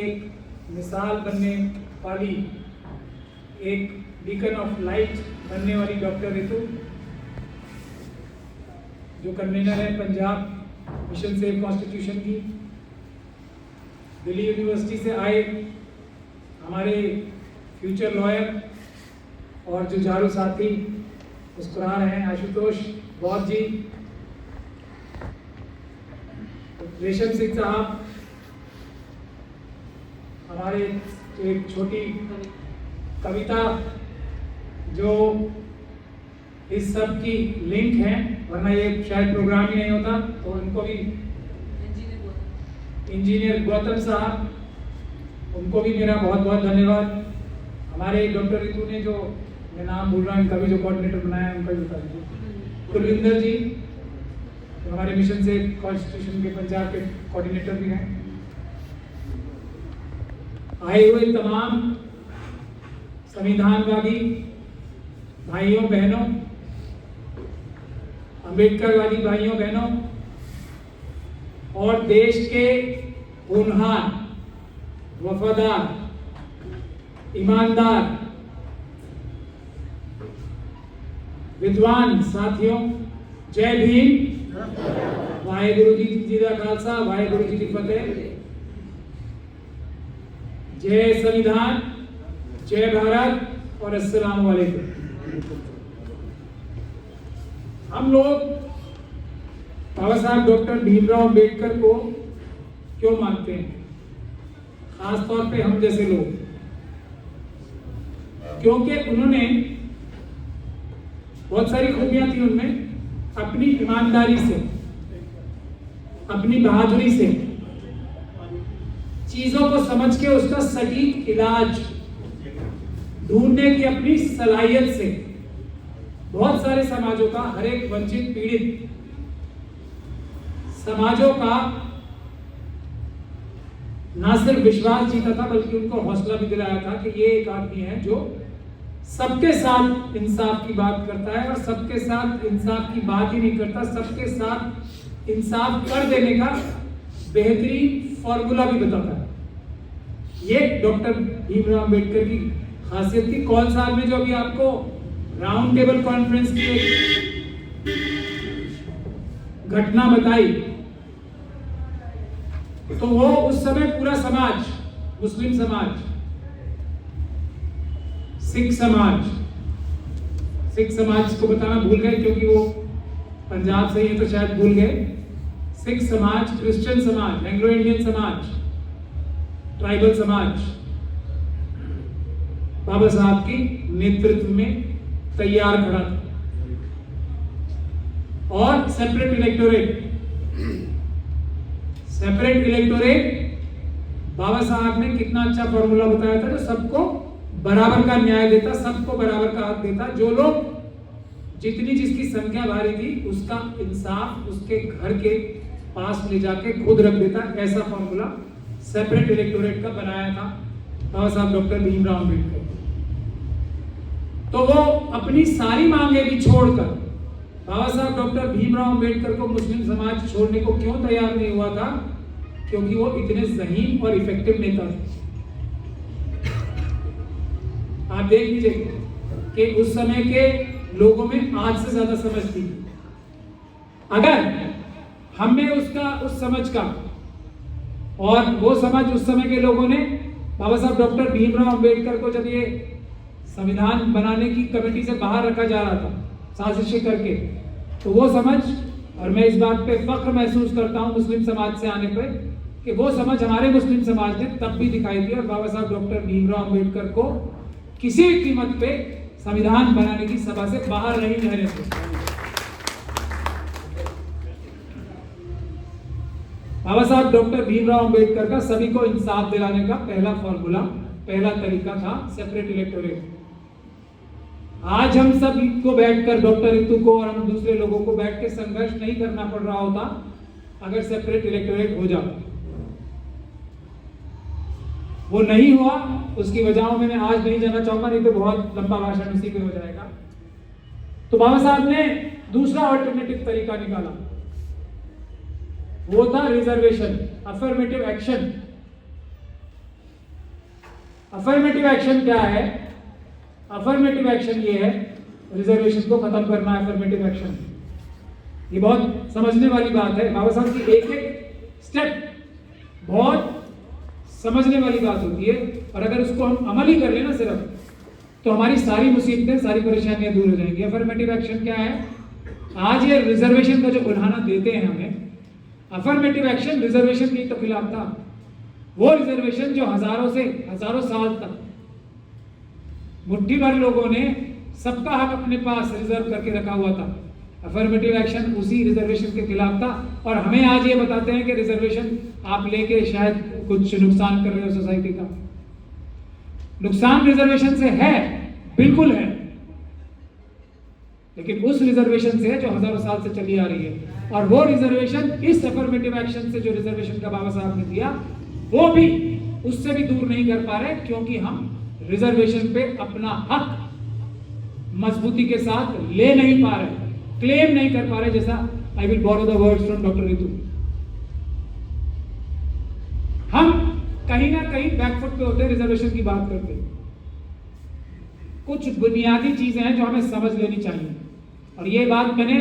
एक मिसाल बनने वाली, एक बीकन ऑफ लाइट बनने वाली डॉक्टर रितु, जो कन्वीनर है पंजाब मिशन सेव कॉन्स्टिट्यूशन की। दिल्ली यूनिवर्सिटी से आए हमारे फ्यूचर लॉयर और जुझारू साथी मुस्कुरा रहे हैं, आशुतोष बौद्ध जी, रेशम सिंह साहब, हमारे एक छोटी कविता जो इस सब की लिंक है, वरना ये शायद प्रोग्राम ही नहीं होता। तो उनको भी, इंजीनियर गौतम साहब, उनको भी मेरा बहुत बहुत धन्यवाद। हमारे डॉक्टर रितु ने जो, मैं नाम भूल रहा हूँ, इनका भी जो कोऑर्डिनेटर बनाया है उनका भी बता दीजिए। कुलविंदर जी, तो हमारे मिशन से कॉन्स्टिट्यूशन के पंजाब के कोऑर्डिनेटर भी हैं। आए हुए तमाम संविधानवादी भाइयों बहनों, अम्बेडकरवादी भाइयों बहनों और देश के होनहार, वफादार, ईमानदार, विद्वान साथियों, जय भीम, वाहेगुरु जी का खालसा, वाहेगुरु जी की फतेह। जय संविधान, जय भारत और अस्सलाम वालेकुम। हम लोग बाबा साहब डॉक्टर भीमराव अम्बेडकर को क्यों मानते हैं, खास तौर पे हम जैसे लोग? क्योंकि उन्होंने बहुत सारी खूबियां थी उनमें। अपनी ईमानदारी से, अपनी बहादुरी से, चीजों को समझ के उसका सटीक इलाज ढूंढने की अपनी सलाहियत से बहुत सारे समाजों का, हर एक वंचित पीड़ित समाजों का ना सिर्फ विश्वास जीता था, बल्कि उनको हौसला भी दिलाया था कि ये एक आदमी है जो सबके साथ इंसाफ की बात करता है, और सबके साथ इंसाफ की बात ही नहीं करता, सबके साथ इंसाफ कर देने का बेहतरीन फॉर्मूला भी बताता है। ये डॉक्टर भीमराव अम्बेडकर की खासियत थी। कौन साल में जो अभी आपको राउंड टेबल कॉन्फ्रेंस की घटना बताई, तो वो उस समय पूरा समाज, मुस्लिम समाज, सिख समाज को बताना भूल गए क्योंकि वो पंजाब से ही है तो शायद भूल गए। सिख समाज, क्रिश्चियन समाज, एंग्लो इंडियन समाज, ट्राइबल समाज बाबा साहब की नेतृत्व में तैयार खड़ा था। और सेपरेट इलेक्टोरेट बाबा साहब ने कितना अच्छा फॉर्मूला बताया था, जो सबको बराबर का न्याय देता, सबको बराबर का हक देता। जो लोग, जितनी जिसकी संख्या भारी थी, उसका इंसाफ उसके घर के पास ले जाके खुद रख देता। ऐसा फॉर्मूला सेपरेट इलेक्टोरेट का बनाया था बाबा साहब डॉक्टर भीमराव अम्बेडकर। तो वो अपनी सारी मांगे भी छोड़कर, बाबा साहब डॉक्टर भीमराव अम्बेडकर को मुस्लिम समाज छोड़ने को क्यों तैयार नहीं हुआ था? क्योंकि वो इतने ज़हीन और इफेक्टिव नेता थे। आप देख लीजिए कि उस समय के लोगों में आज से ज्यादा समझ थी। अगर हमें उस समझ का, और वो समझ उस समय के लोगों ने बाबा साहब डॉक्टर भीमराव अम्बेडकर को, जब ये संविधान बनाने की कमेटी से बाहर रखा जा रहा था साजिशें करके, तो वो समझ, और मैं इस बात पे फख्र महसूस करता हूँ मुस्लिम समाज से आने पर, कि वो समझ हमारे मुस्लिम समाज ने तब भी दिखाई दी, और बाबा साहब डॉक्टर भीमराव अम्बेडकर को किसी भी कीमत पे संविधान बनाने की सभा से बाहर नहीं रहने देते। बाबा साहब डॉक्टर भीमराव अम्बेडकर का सभी को इंसाफ दिलाने का पहला फॉर्मूला, पहला तरीका था सेपरेट इलेक्टोरेट। आज हम सब को बैठकर, डॉक्टर रितु को और हम दूसरे लोगों को बैठ के संघर्ष नहीं करना पड़ रहा होता अगर सेपरेट इलेक्टोरेट हो जाता। वो नहीं हुआ, उसकी वजहों में मैं आज नहीं जाना चाहूंगा, नहीं तो बहुत लंबा भाषण उसी पे हो जाएगा। तो बाबा साहब ने दूसरा अल्टरनेटिव तरीका निकाला, वो था reservation, affirmative action. Affirmative action क्या है? अफर्मेटिव एक्शन ये है, रिजर्वेशन को खत्म करना है अफर्मेटिव एक्शन। ये बहुत समझने वाली बात है। बाबा साहब की एक एक स्टेप बहुत समझने वाली बात होती है, और अगर उसको हम अमल ही कर लेना सिर्फ, तो हमारी सारी मुसीबतें, सारी परेशानियां दूर हो जाएंगी। अफर्मेटिव एक्शन क्या है? आज ये रिजर्वेशन का जो उल्हाना देते हैं हमें, अफर्मेटिव एक्शन रिजर्वेशन की तो खिलाफ था। वो रिजर्वेशन जो हजारों साल तक मुट्ठी भर लोगों ने सबका हक अपने पास रिजर्व करके रखा हुआ था, अफर्मेटिव एक्शन उसी रिजर्वेशन के खिलाफ था। और हमें आज ये बताते हैं कि रिजर्वेशन आप लेके शायद कुछ नुकसान कर रहे हो सोसाइटी का। नुकसान रिजर्वेशन से है, बिल्कुल है, लेकिन उस रिजर्वेशन से जो हजारों साल से चली आ रही है। और वो रिजर्वेशन इस अफर्मेटिव एक्शन से जो रिजर्वेशन का बाबा साहब ने दिया, वो भी उससे भी दूर नहीं कर पा रहे, क्योंकि हम रिजर्वेशन पे अपना हक मजबूती के साथ ले नहीं पा रहे, क्लेम नहीं कर पा रहे। जैसा I will borrow the words from doctor Ritu, हम कहीं ना कहीं बैकफुट पे होते हैं रिजर्वेशन की बात करते हैं। कुछ बुनियादी चीजें हैं जो हमें समझ लेनी चाहिए, और ये बात मैंने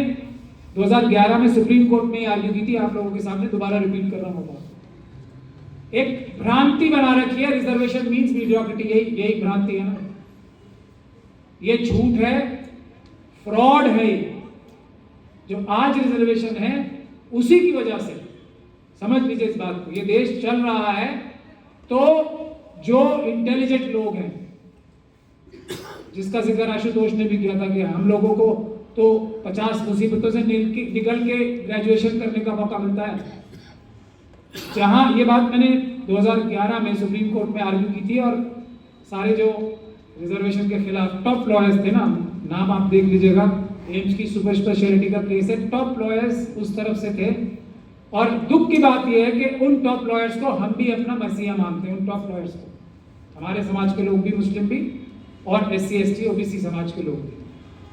2011 में सुप्रीम कोर्ट में आर्ग्यू की थी, आप लोगों के सामने दोबारा रिपीट कर रहा हूं। एक भ्रांति बना रखी है, रिजर्वेशन मींस मीडियोक्रिटी, यही भ्रांति है ना, ये झूठ है, फ्रॉड है। जो आज रिजर्वेशन है उसी की वजह से, समझ लीजिए इस बात को, ये देश चल रहा है तो जो इंटेलिजेंट लोग हैं, जिसका जिक्र आशुतोष ने भी किया था कि हम लोगों को तो 50 मुसीबतों से निकल के ग्रेजुएशन करने का मौका मिलता है। जहां ये बात मैंने 2011 में सुप्रीम कोर्ट में आर्ग्यू की थी, और सारे जो रिजर्वेशन के खिलाफ टॉप लॉयर्स थे ना, नाम आप देख लीजिएगा, एम्स की सुपर स्पेशलिटी का केस है, टॉप लॉयर्स उस तरफ से थे। और दुख की बात यह है कि उन टॉप लॉयर्स को हम भी अपना मसीहा मानते हैं। उन टॉप लॉयर्स को हमारे समाज के लोग भी, मुस्लिम भी, और SC ST OBC समाज के लोग भी,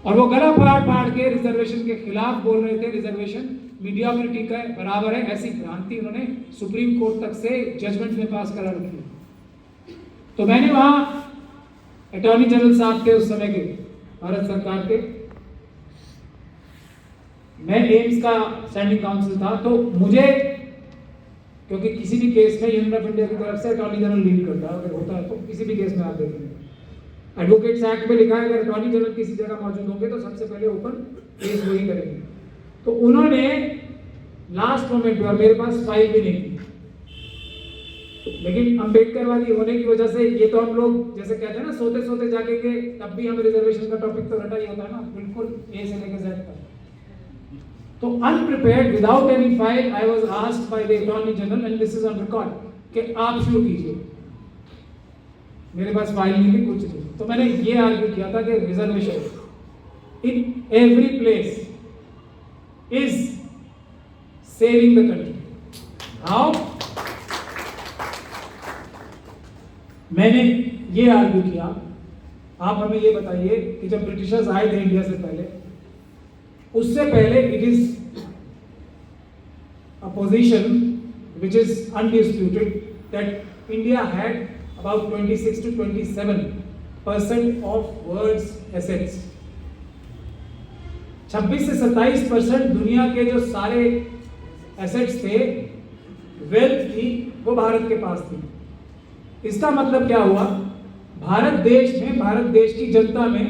और वो गला फाड़ के रिजर्वेशन के खिलाफ बोल रहे थे। रिजर्वेशन मीडियोक्रिटी का बराबर है, ऐसी भ्रांति उन्होंने सुप्रीम कोर्ट तक से जजमेंट में पास करा रखी। तो मैंने वहां अटॉर्नी जनरल साहब थे उस समय के, भारत सरकार के, मैं एम्स का स्टैंडिंग काउंसिल था, तो मुझे, क्योंकि किसी भी केस में यूनियन ऑफ इंडिया की तरफ से अटॉर्नी जनरल लीड करता है, अगर होता है तो किसी भी केस में आप देखेंगे एडवोकेट्स एक्ट में लिखा है अगर अटॉर्नी जनरल किसी जगह मौजूद होंगे तो सबसे पहले ओपन केस वही करेंगे। तो उन्होंने लास्ट मोमेंट में, और मेरे पास फाइल भी नहीं थी, लेकिन अम्बेडकरवादी होने की वजह से, ये तो हम लोग जैसे कहते हैं ना, सोते सोते जागेंगे, तब भी हमें रिजर्वेशन का टॉपिक तो रटा ही होता है ना, बिल्कुल ए से लेकर जेड तक। तो अनप्रिपेयर्ड, without any file, I was asked by the attorney general, and this is on record, कि आप शुरू कीजिए। मेरे पास फाइल नहीं थी, कुछ नहीं। तो मैंने ये आर्ग्यू किया था कि reservation in every place is saving the country. How? मैंने ये आर्ग्यू किया, आप हमें ये बताइए कि जब ब्रिटिशर्स आए थे इंडिया से पहले, उससे पहले it is a position which is undisputed that India had about 26 to 27% of world's assets. 26 से 27% दुनिया के जो सारे एसेट्स थे, वेल्थ थी, वो भारत के पास थी। इसका मतलब क्या हुआ? भारत देश में, भारत देश की जनता में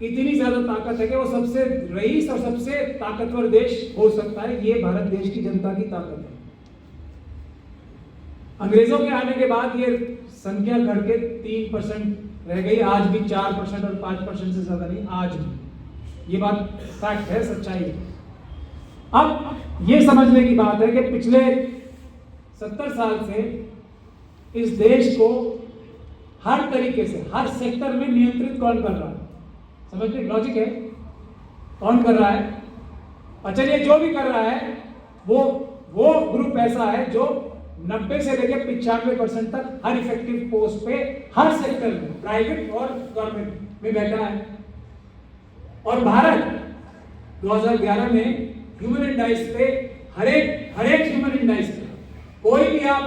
इतनी ज्यादा ताकत है कि वो सबसे रईस और सबसे ताकतवर देश हो सकता है। ये भारत देश की जनता की ताकत है। अंग्रेजों के आने के बाद ये संख्या घट के 3% रह गई, आज भी 4% और 5% से ज्यादा नहीं, आज भी। ये बात फैक्ट है, सच्चाई है। अब ये समझने की बात है कि पिछले 70 साल से इस देश को हर तरीके से, हर सेक्टर में नियंत्रित कौन कर रहा है? समझते लॉजिक है, कौन कर रहा है? और चलिए जो भी कर रहा है वो ग्रुप ऐसा है जो 90 से लेकर 95% तक हर इफेक्टिव पोस्ट पे, हर सेक्टर में, प्राइवेट और गवर्नमेंट में बैठा है। और भारत 2011 में ह्यूमन इंडाइस पे, हर एक ह्यूमन इंडाइस पे, कोई भी आप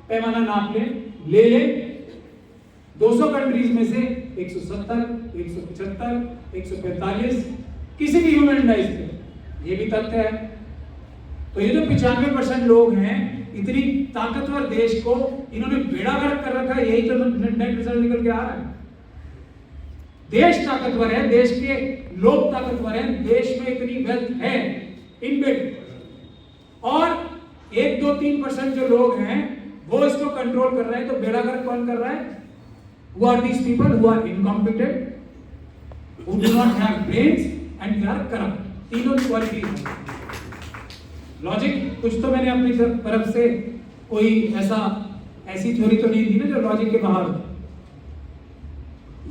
पैमाना नाप लें, ले लें, 200 कंट्रीज में से 170, 175, 145 किसी भी ह्यूमन राइट्स पे, ये भी तथ्य है। तो ये जो 95% लोग हैं, इतनी ताकतवर देश को इन्होंने बेड़ा गर्क कर रखा है, यही तो नेट रिजल्ट निकल के आ रहा है। देश ताकतवर है, देश के लोग ताकतवर हैं, देश में इतनी वेल्थ है इनबिल्ट, और 1, 2, 3% जो लोग हैं वो इसको कंट्रोल कर रहे हैं। तो बेड़ा गर्क कौन कर रहा है? Who are these people who are incompetent, who do not have brains and they are corrupt? तीनों क्वालिटीज। लॉजिक कुछ तो मैंने अपनी तरफ से कोई ऐसी थ्योरी तो नहीं दी ना जो लॉजिक के बाहर हो।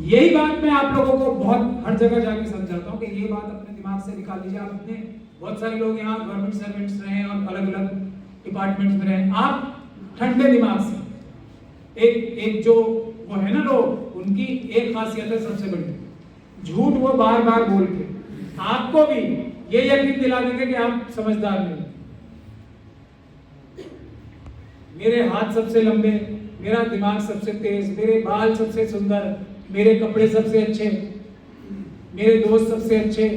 यही बात मैं आप लोगों को बहुत हर जगह जाके समझाता हूँ कि ये बात अपने दिमाग से निकाल लीजिए। आप अपने बहुत सारे लोग यहाँ गवर्नमेंट सर्वेंट्स रहे हैं और अलग अलग डिपार्टमेंट्स में रहे, आप ठंडे दिमाग से एक जो वो है ना लोग, उनकी एक खासियत है सबसे बड़ी, झूठ वो बार बार बोल के आपको भी ये यकीन दिला देंगे कि आप समझदार नहीं। मेरे हाथ सबसे लंबे, मेरा दिमाग सबसे तेज, मेरे बाल सबसे सुंदर, मेरे कपड़े सबसे अच्छे, मेरे दोस्त सबसे अच्छे,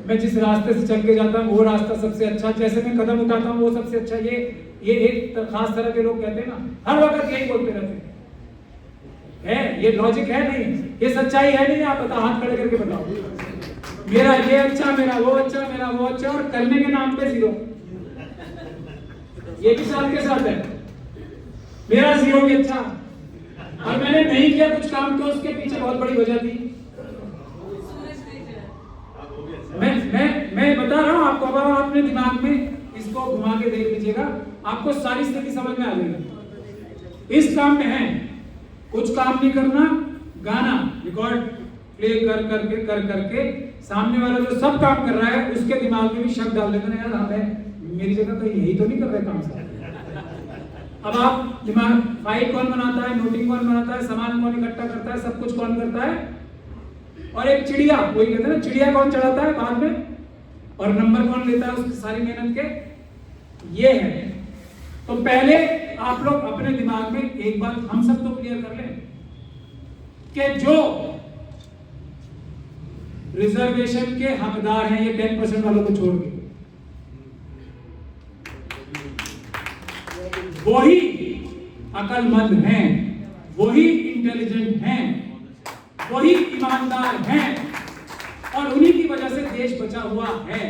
मैं जिस रास्ते से चल के जाता हूँ वो रास्ता सबसे अच्छा, जैसे मैं कदम उठाता हूँ वो सबसे अच्छा। ये एक खास तरह के लोग कहते हैं ना, हर वक्त यही बोलते रहते हैं। है ये लॉजिक है नहीं, ये सच्चाई है नहीं। आप बताओ, हाथ खड़े करके बताओ, मेरा ये अच्छा, मेरा वो अच्छा, मेरा वो अच्छा, और करने के नाम पे जीरो। ये भी साथ के साथ है, मेरा जीरो भी अच्छा, और मैंने नहीं किया कुछ काम तो उसके पीछे बहुत बड़ी वजह थी। मैं बता रहा हूं आपको, अब आप अपने दिमाग में इसको घुमा के देख लीजिएगा, आपको सारी स्थिति समझ में आ जाएगी। इस काम में है कुछ काम नहीं करना, गाना रिकॉर्ड प्ले कर करके सामने वाला जो सब काम कर रहा है उसके दिमाग में भी शक डाल देना, यार हमें मेरी जगह तो यही तो नहीं कर रहे काम साहब। अब आप दिमाग, फाइल कौन बनाता है, नोटिंग कौन बनाता है, सामान कौन इकट्ठा करता है, सब कुछ कौन करता है, और एक चिड़िया, वही कहते हैं ना, चिड़िया कौन चढ़ाता है बाद में, और नंबर कौन लेता है उसकी सारी मेहनत के, ये है। तो पहले आप लोग अपने दिमाग में एक बात हम सब तो क्लियर कर लें कि जो रिजर्वेशन के हकदार हैं, ये 10% वालों को छोड़ के, वही अकलमंद हैं, वही इंटेलिजेंट हैं, वही ईमानदार हैं, और उन्हीं की वजह से देश बचा हुआ है।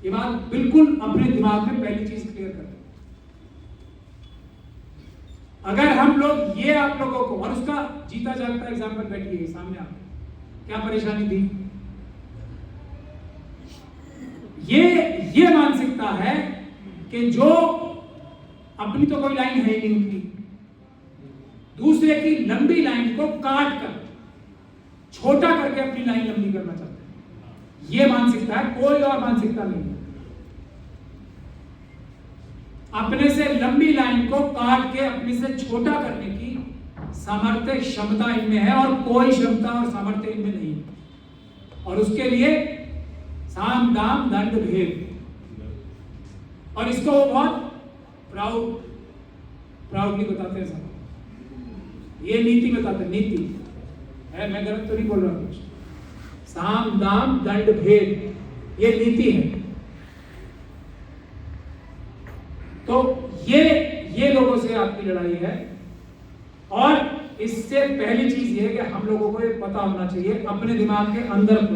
ये बात बिल्कुल अपने दिमाग में पहली चीज क्लियर कर। अगर हम लोग ये आप लोगों को, और उसका जीता जागता एग्जाम्पल बैठिए सामने, आप क्या परेशानी थी, ये मानसिकता है कि जो अपनी तो कोई लाइन है ही नहीं उनकी, दूसरे की लंबी लाइन को काट कर छोटा करके अपनी लाइन लंबी करना चाहते हैं। ये मानसिकता है, कोई और मानसिकता नहीं है। अपने से लंबी लाइन को काट के अपने से छोटा करने की सामर्थ्य, क्षमता इनमें है, और कोई क्षमता और सामर्थ्य इनमें नहीं है। और उसके लिए साम दाम दंड भेद, और इसको वो बहुत प्राउडली बताते हैं सब। ये नीति बताते हैं, नीति है, मैं गलत तो नहीं बोल रहा कुछ। साम दाम दंड भेद, ये नीति है। तो ये लोगों से आपकी लड़ाई है, और इससे पहली चीज ये है कि हम लोगों को ये पता होना चाहिए अपने दिमाग के अंदर को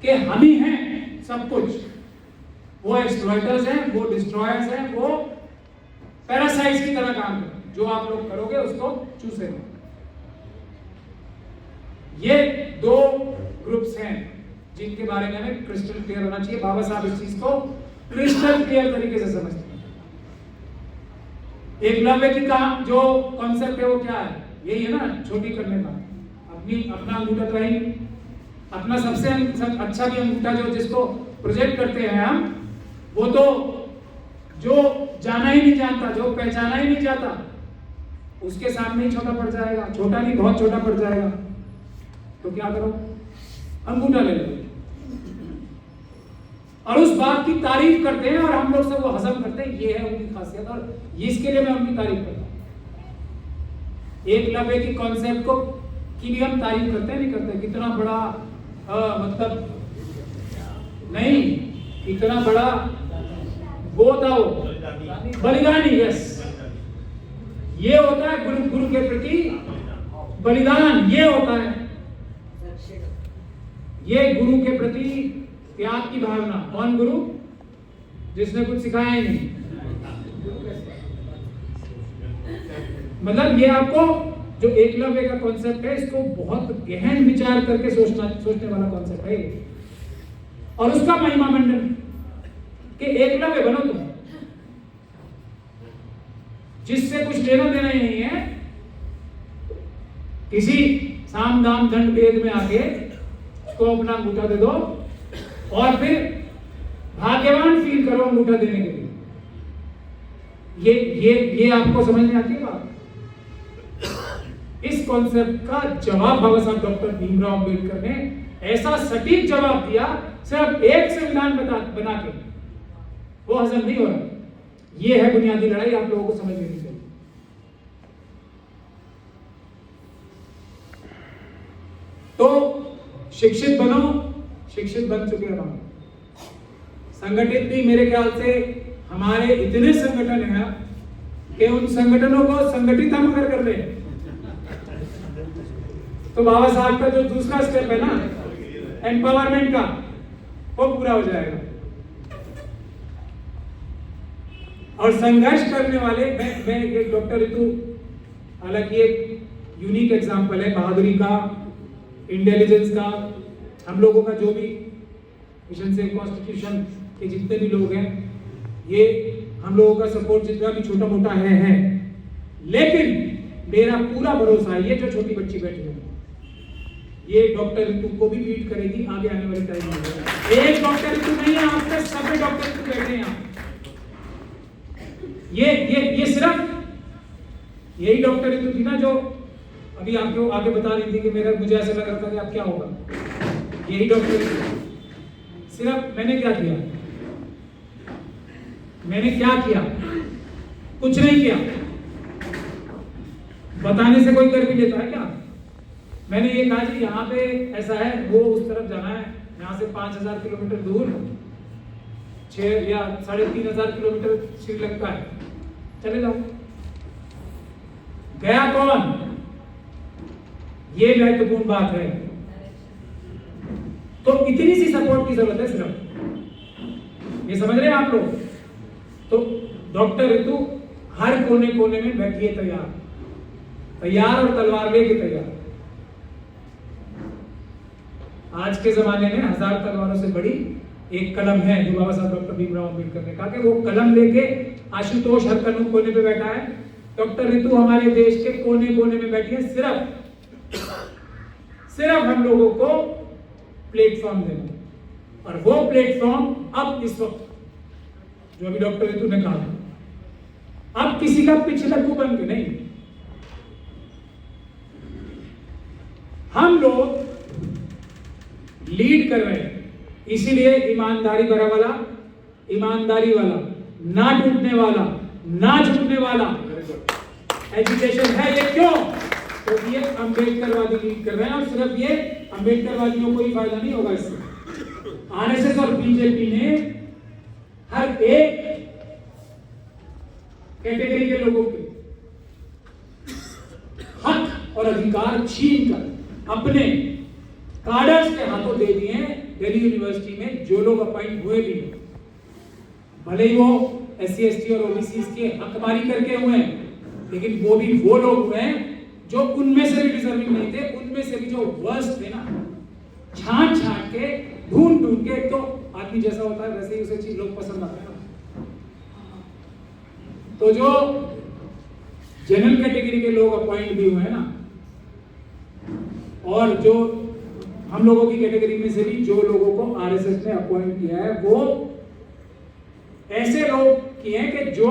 कि हम ही हैं सब कुछ। वो एक्सप्लॉइटर्स हैं, वो डिस्ट्रॉयर्स हैं, वो पैरासाइट्स की तरह काम करते हैं। जो आप लोग करोगे उसको चूसेगा। ये दो ग्रुप्स हैं जिनके बारे में हमें क्रिस्टल क्लियर होना चाहिए। बाबा साहब इस चीज को क्रिस्टल क्लियर तरीके से समझते हैं। एकलव्य की कहा जो कॉन्सेप्ट है वो क्या है, यही है ना, छोटी करने का। अपना अंगूठा तो है, अपना सबसे अच्छा भी अंगूठा जो जिसको प्रोजेक्ट करते हैं हम, वो तो जो जाना ही नहीं जानता, जो पहचाना ही नहीं जाता, उसके सामने ही छोटा पड़ जाएगा। छोटा नहीं, बहुत छोटा पड़ जाएगा। तो क्या करो, अंगूठा ले लो, और उस बात की तारीफ करते हैं, और हम लोग सब वो हजम करते हैं। ये है उनकी खासियत, और इसके लिए मैं उनकी तारीफ करता हूं। एकलव्य की कॉन्सेप्ट को की भी हम तारीफ करते हैं नहीं करते? कितना बड़ा मतलब नहीं, इतना बड़ा वो था, वो बलिदानी। यस, ये होता है गुरु के प्रति बलिदान, ये होता है, ये गुरु के प्रति त्याग की भावना। कौन गुरु? जिसने कुछ सिखाया ही नहीं। मतलब ये आपको जो एकलव्य का कॉन्सेप्ट है, इसको बहुत गहन विचार करके सोचने वाला कॉन्सेप्ट है। और उसका महिमा मंडन कि एकलव्य बनो तुम, जिससे कुछ लेना देना ही नहीं है, किसी साम दाम दंड भेद में आके उसको अपना अंगूठा दे दो और फिर भाग्यवान फील करो अंगूठा देने के लिए। ये आपको समझ में आती है बात? इस कॉन्सेप्ट का जवाब बाबा साहब डॉक्टर भीमराव अंबेडकर ने ऐसा सटीक जवाब दिया, सिर्फ एक संविधान बना के, वो हजम नहीं हो रहा। ये है बुनियादी लड़ाई, आप लोगों को समझ लेनी चाहिए। तो शिक्षित बनो, शिक्षित बन चुके हैं हम। संगठित भी मेरे ख्याल से हमारे इतने संगठन हैं कि उन संगठनों को संगठित हम अगर कर लें तो बाबा साहब का जो दूसरा स्टेप है ना एम्पावरमेंट का, वो पूरा हो जाएगा। और संघर्ष करने वाले, मैं एक डॉक्टर ऋतु, हालांकि एक यूनिक एग्जांपल है बहादुरी का, इंटेलिजेंस का। हम लोगों का जो भी मिशन से कॉन्स्टिट्यूशन के जितने भी लोग हैं, ये हम लोगों का सपोर्ट जितना भी छोटा मोटा है। लेकिन मेरा पूरा भरोसा है, ये जो छोटी बच्ची बैठी है, ये डॉक्टर ऋतु को भी बीट करेगी आगे आने वाले टाइम में। एक डॉक्टर ऋतु नहीं है, आप तक सभी डॉक्टर ऋतु बैठे हैं यहाँ। ये सिर्फ यही डॉक्टर ऋतु थी ना जो अभी आपको आगे बता रही थी कि मुझे ऐसा लग रहा था कि अब क्या होगा। यही डॉक्टर ऋतु, सिर्फ मैंने क्या किया? मैंने क्या किया? कुछ नहीं किया। बताने से कोई कर भी लेता है क्या? मैंने ये कहा जी यहाँ पे ऐसा है, वो उस तरफ जाना है, यहाँ से 5000 किलोमीटर दूर 6 या 3500 किलोमीटर श्रीलंका है, चले जाओ। गया कौन? ये महत्वपूर्ण बात है। तो इतनी सी सपोर्ट की जरूरत है सिर्फ, ये समझ रहे हैं आप लोग? तो डॉक्टर ऋतु हर कोने कोने में बैठी है, तैयार और तलवार लेके तैयार। आज के जमाने में 1000 तलवारों से बड़ी एक कलम है जो बाबा साहब डॉक्टर भीमराव अंबेडकर ने कहा कि वो कलम लेके आशुतोष हर कोने पे बैठा है। डॉक्टर ऋतु हमारे देश के कोने कोने में बैठी है, सिर्फ हम लोगों को प्लेटफॉर्म देना। और वो प्लेटफॉर्म अब इस वक्त जो अभी डॉक्टर ऋतु ने कहा, अब किसी का पिछलग्गू बन के नहीं, हम लोग लीड कर रहे हैं। इसीलिए ईमानदारी वाला, ना टूटने वाला, ना झुकने वाला एजुकेशन है। ये क्यों? तो ये अंबेडकरवादी लीड कर रहे हैं, और सिर्फ ये अंबेडकरवादियों को ही फायदा नहीं होगा इससे। आरएसएस और बीजेपी ने हर एक कैटेगरी के लोगों के हक और अधिकार छीन कर अपने कार्डर्स के हाथों दे दिए हैं। दिल्ली यूनिवर्सिटी में जो लोग अपॉइंट हुए भी, भले ही वो SC ST और OBC के हकमारी करके हुए हैं, लेकिन वो भी वो लोग हुए हैं जो उनमें से भी डिजर्विंग नहीं थे, उनमें से भी जो वर्स्ट थे ना, छांट के ढूंढ के, तो आदमी जैसा होता है वैसे ही उसे चीज लोग पसंद आते हैं ना। तो जो जनरल कैटेगरी के लोग अपॉइंट भी हुए हैं ना, और जो हम लोगों की कैटेगरी में से भी जो लोगों को आरएसएस ने अपॉइंट किया है, वो ऐसे लोग किए हैं कि जो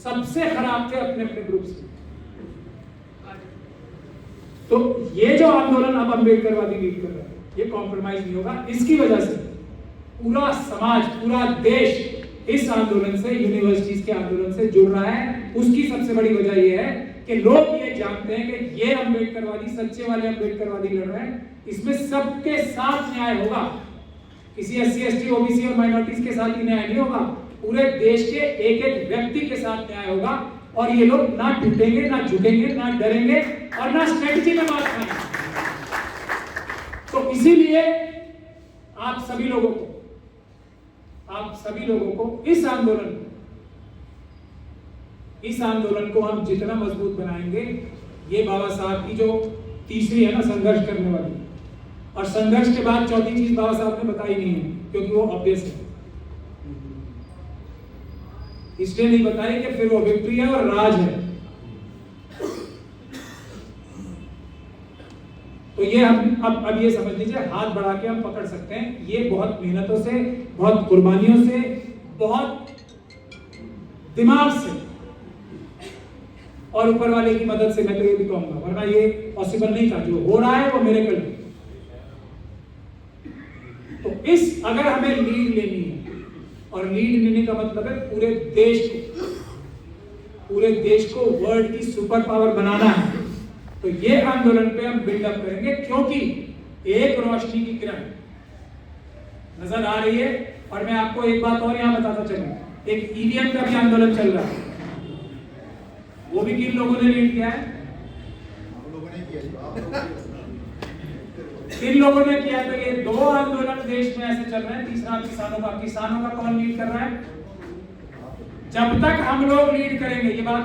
सबसे खराब थे अपने अपने ग्रुप से। तो ये जो आंदोलन अब अंबेडकरवादी लीड कर रहा है, ये कॉम्प्रोमाइज नहीं होगा। इसकी वजह से पूरा समाज, पूरा देश इस आंदोलन से, यूनिवर्सिटीज के आंदोलन से जुड़ रहा है। उसकी सबसे बड़ी वजह यह है कि लोग ये जानते हैं कि ये अम्बेडकरवादी, सच्चे वाले अम्बेडकरवादी लड़ रहे हैं, इसमें सबके साथ न्याय होगा। किसी SC ST OBC और माइनॉरिटीज के साथ ही न्याय नहीं होगा, पूरे देश के एक एक व्यक्ति के साथ न्याय होगा। और ये लोग ना टूटेंगे, ना झुकेंगे, ना डरेंगे और ना स्ट्रेटजी में बात करेंगे। तो इसीलिए आप सभी लोगों को इस आंदोलन को हम जितना मजबूत बनाएंगे, ये बाबा साहब की जो तीसरी है ना संघर्ष करने वाली, और संघर्ष के बाद चौथी चीज बाबा साहब ने बताई नहीं है क्योंकि वो ऑब्वियस है, इसलिए नहीं बताई कि फिर वो विक्ट्री है और राज है। तो ये हम अब ये समझ लीजिए, हाथ बढ़ा के हम पकड़ सकते हैं। ये बहुत मेहनतों से, बहुत कुर्बानियों से, बहुत दिमाग से और ऊपर वाले की मदद से, मैं तो ये भी कहूंगा, वरना ये पॉसिबल नहीं था। जो हो रहा है वो मिरेकल है। तो अगर हमें लीड लेनी है, और लीड लेने का मतलब है पूरे देश को वर्ल्ड की सुपर पावर बनाना है, तो ये आंदोलन पे हम बिल्डअप करेंगे। क्योंकि एक रोशनी की किरण नजर आ रही है। और मैं आपको एक बात और यहां बताता चलूं, एक EVM का भी आंदोलन चल रहा है। वो भी किन लोगों ने लीड किया है? किन लोगों ने किया? तो ये दो आंदोलन देश में ऐसे चल रहे हैं। तीसरा किसानों का कौन लीड कर रहा है? जब तक हम लोग लीड करेंगे, ये बात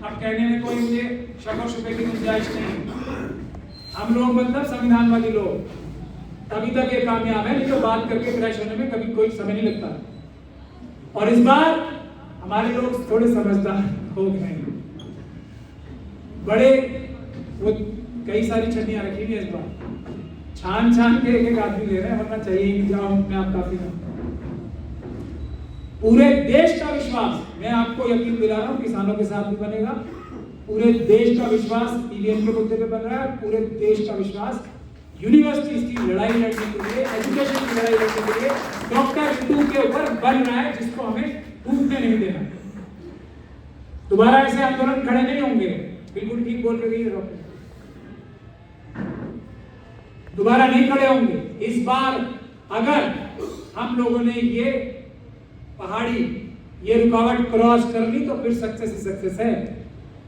अब कहने में कोई मुझे शक और शुबे की गुंजाइश नहीं, हम लोग मतलब संविधानवादी लोग, तभी तक ये कामयाब है, नहीं तो बात करके क्रैश होने में कभी कोई समय नहीं लगता। और इस बार हमारे लोग थोड़े समझदार हो गए हैं, बड़े वो कई सारी छन्नियां रखी हुई है इस बार, छान के एक आदमी ले रहे हैं, वरना चाहिए ही जाओ मैं आप काफी ना। पूरे देश का विश्वास, मैं आपको यकीन दिला रहा हूं, किसानों के साथ भी बनेगा। पूरे देश का विश्वास EVM के मुद्दे पे बन रहा है। पूरे देश का विश्वास यूनिवर्सिटीज की लड़ाई लड़ने के लिए, एजुकेशन की लड़ाई लड़ने के लिए डॉक्टर रितु के ऊपर बन रहा है, जिसको हमें टूटने नहीं देना। दोबारा ऐसे आंदोलन खड़े नहीं होंगे। बिल्कुल ठीक बोल रही है डॉक्टर, दोबारा नहीं खड़े होंगे। इस बार अगर हम लोगों ने ये पहाड़ी, ये रुकावट क्रॉस कर ली तो फिर सक्सेस ही सक्सेस है।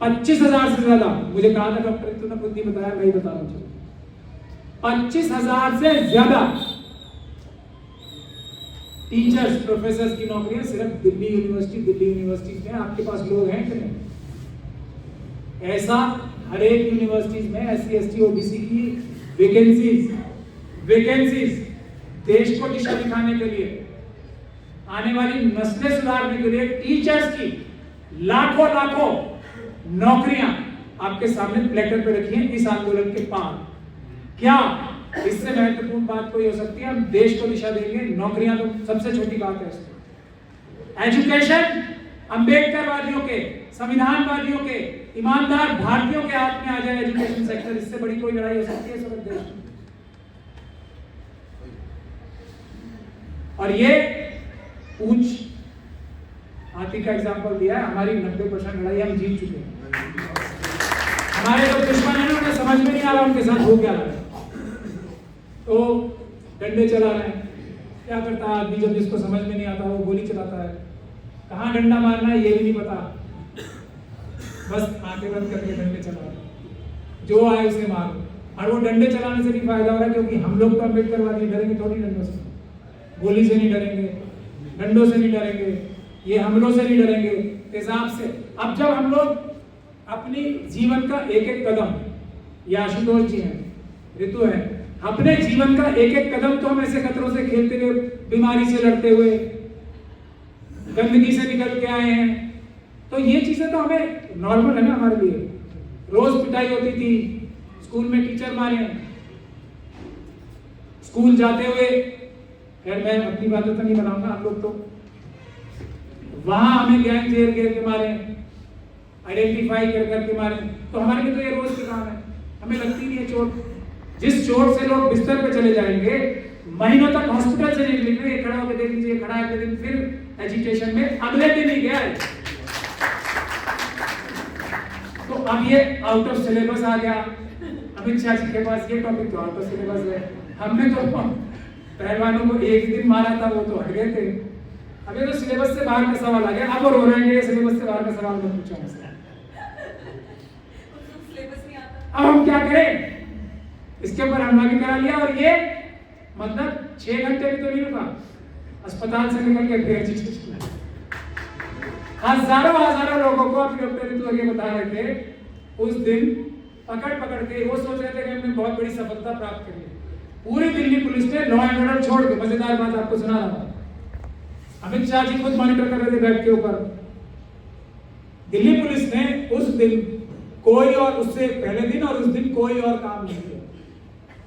25,000 से ज्यादा, मुझे कहा था डॉक्टर रितु ने, खुद ही बताया, मैं ही बता रहा हूं, 25,000 से ज्यादा टीचर्स, प्रोफेसर्स की नौकरियां सिर्फ दिल्ली यूनिवर्सिटी में। आपके पास लोग हैं कि नहीं? ऐसा हर एक यूनिवर्सिटीज में SC ST OBC की वैकेंसीज देश को दिशा दिखाने के लिए, आने वाली नस्लें सुधारने के लिए टीचर्स की लाखों नौकरियां आपके सामने प्लेटर पे रखी हैं इस आंदोलन के पार। क्या इससे महत्वपूर्ण बात कोई हो सकती है? हम देश को दिशा देंगे, नौकरियां तो सबसे छोटी बात है। एजुकेशन अंबेडकरवादियों के, संविधानवादियों के, ईमानदार भारतीयों के हाथ में आ जाए एजुकेशन सेक्टर, इससे बड़ी कोई लड़ाई हो सकती है सब देश में? और ये पूंछ हाथी का एग्जांपल दिया है। हमारी 90% लड़ाई हम जीत चुके हैं। हमारे जो दुश्मन है ना, उन्हें समझ में नहीं आ रहा उनके साथ हो क्या रहा है, तो डंडे चला रहे हैं। क्या करता है आदमी जब जिसको समझ में नहीं आता वो गोली चलाता है। कहाँ डंडा मारना है ये भी नहीं पता, बस आंखें बंद करके डंडे चला रहे, जो आए उसे मारो। और वो डंडे चलाने से भी फायदा हो रहा है, क्योंकि हम लोग तो अम्बेडकरवादी डरेंगे थोड़ी डंडों से, गोली से नहीं डरेंगे, डंडों से नहीं डरेंगे, ये हमलों से नहीं डरेंगे, तेजाब से। अब जब हम लोग अपनी जीवन का एक एक कदम, ये आशुतोष जी हैं, ऋतु है, अपने जीवन का एक एक कदम तो हम ऐसे खतरों से खेलते हुए, बीमारी से लड़ते हुए, गंदगी से निकल के आए हैं, तो ये चीजें तो हमें नॉर्मल है ना हमारे लिए। रोज पिटाई होती थी, स्कूल में टीचर मारे, स्कूल जाते हुए, खैर मैं अपनी बातें तो नहीं बनाऊंगा, हम लोग तो वहां हमें गैंग घेर के मारे, आइडेंटिफाई करके मारे, तो हमारे लिए तो ये रोज की काम है, हमें लगती नहीं है चोट। जिस चोट से लोग बिस्तर पे चले जाएंगे, महीनों तक हॉस्पिटल से नहीं निकलेंगे, खड़ा होकर देख लीजिए, खड़ा है दिन फिर एजिटेशन में, अगले दिन ही गया है। तो अब ये आउट ऑफ सिलेबस आ गया। अमित शाह जी के पास ये टॉपिक तो आउट ऑफ सिलेबस है। हमने तो पहलवानों को एक दिन मारा था, वो तो हट गए थे। अब ये तो सिलेबस से बाहर का सवाल आ गया। अब रो रहे हैं ये सिलेबस से बाहर का सवाल मत पूछो मुझसे। अब हम क्या करें? इसके ऊपर हमला भी करा लिया और ये मतलब 6 घंटे भी तो नहीं रुका, अस्पताल से निकल के फिर हजारों लोगों को अपने डॉक्टर ये बता रहे थे उस दिन पकड़ के वो सोच रहे थे कि हमने बहुत बड़ी सफलता प्राप्त करी है। पूरी दिल्ली पुलिस ने लॉ एंड ऑर्डर छोड़ के, मजेदार बात आपको सुना रहा हूं, अमित शाह जी खुद मॉनिटर कर रहे थे बैठ के ऊपर। दिल्ली पुलिस ने उस दिन कोई और उससे पहले दिन और उस दिन कोई और काम नहीं किया।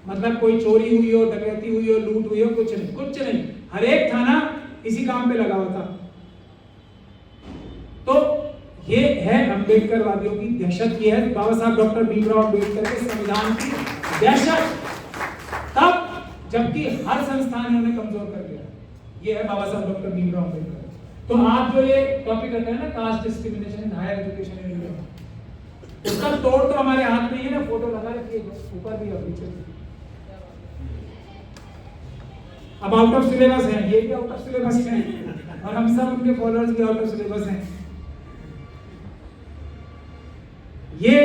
मतलब कोई चोरी हुई हो, डकैती हुई हो, लूट हुई हो, कुछ नहीं। हर एक थाना इसी काम पे लगा हुआ था। तो ये है अंबेडकर वादियों की दहशत। ये है बाबा साहब डॉक्टर भीमराव अंबेडकर के संविधान की दहशत, तब जबकि हर संस्थान उन्हें कमजोर कर दिया। ये है बाबा साहब डॉक्टर भीमराव अंबेडकर। तो आप जो ये टॉपिक रखते हैं ना, caste discrimination in higher education in India, उसका तोड़ तो हमारे हाथ में ही है ना। फोटो लगा रखिए ऊपर भी और नीचे भी। अब आउट ऑफ सिलेबस है, ये भी आउट ऑफ सिलेबस है और हम सब उनके फॉलोअर्स भी आउट ऑफ सिलेबस हैं। ये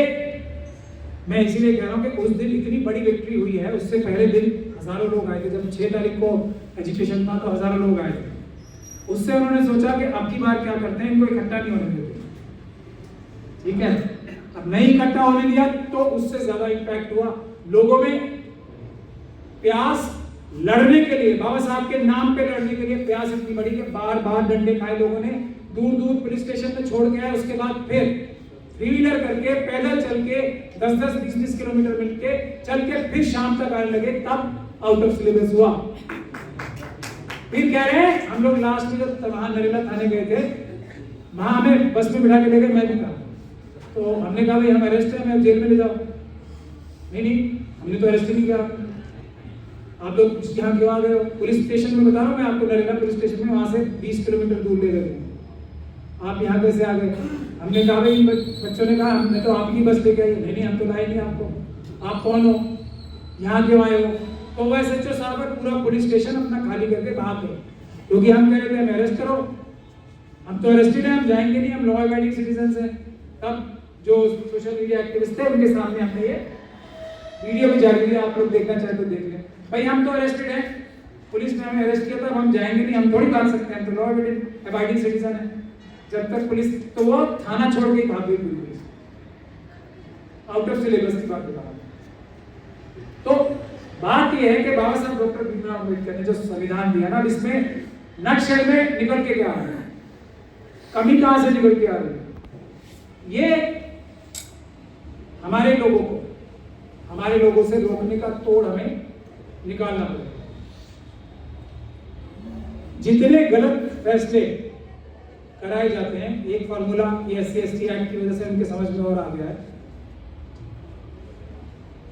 मैं इसीलिए कह रहा हूं कि उस दिन इतनी बड़ी विक्ट्री हुई है। उससे पहले दिन हजारों लोग आए थे। जब 6 तारीख को एजुकेशन था तो हजारों लोग आए थे। उससे उन्होंने सोचा कि अब की बार क्या करते हैं, इनको इकट्ठा नहीं होने देते। ठीक है, अब नहीं इकट्ठा होने दिया तो उससे ज्यादा इंपैक्ट हुआ। लोगों में प्यास लड़ने के लिए, बाबा साहब के नाम पे लड़ने के लिए प्यास इतनी बड़ी कि बार डंडे खाए लोगों ने, दूर पुलिस स्टेशन में छोड़ के आए। उसके बाद फिर 3 व्हीलर करके, पैदल चल के 10-10, 20-20 किलोमीटर मिल के चल के फिर शाम तक आने लगे, तब आउट ऑफ सिलेबस हुआ। फिर कह रहे हैं हम लोग लास्ट में जब वहां नरेला थाने गए थे, वहां हमें बस में बिठा के ले गए। मैं भी था तो हमने कहा भाई हम अरेस्ट है, मैं जेल में ले जाओ। नहीं हमने तो अरेस्ट नहीं किया। आप लोग यहाँ क्यों आ गए हो? पुलिस स्टेशन में बता रहा हूँ मैं आपको, नरेला पुलिस स्टेशन में, वहां से 20 किलोमीटर दूर ले गए। आप यहाँ कैसे आ गए? हमने कहा भाई, बच्चों ने कहा हमने तो आपकी बस लेके आई। नहीं हम तो लाए नहीं आपको, आप कौन हो, यहाँ क्यों आए हो? तो वो एसएचओ साहब पूरा पुलिस स्टेशन अपना खाली करके भाग गए, क्योंकि हम कह रहे थे हमें अरेस्ट करो। हम तो अरेस्टेड हैं, हम जाएंगे नहीं, हम लॉ अबाइडिंग सिटीजन हैं। तब जो सोशल मीडिया एक्टिविस्ट थे उनके सामने हमने ये वीडियो भी जारी किया, आप लोग देखना चाहे तो देख लें। भाई हम तो अरेस्टेड हैं, पुलिस ने हमें अरेस्ट किया था, हम जाएंगे नहीं, हम थोड़ी भाग सकते हैं, तो लॉ अबाइडिंग सिटीजन है। जब तक पुलिस, तो वो थाना छोड़ के भाग गई पुलिस। आउट ऑफ सिलेबस की बात बता रहा हूं। तो बात यह है कि बाबा साहब डॉक्टर भीमराव अंबेडकर ने जो संविधान दिया ना, इसमें नक्शे में निकल के क्या आ रहा है, कमी कहां से निकल के आ रही है, ये हमारे लोगों से रोकने का तोड़ हमें निकालना पड़ेगा। जितने गलत फैसले कराए जाते हैं, एक फॉर्मूला ये SC/ST एक्ट की वजह से उनके समझ में और आ गया है,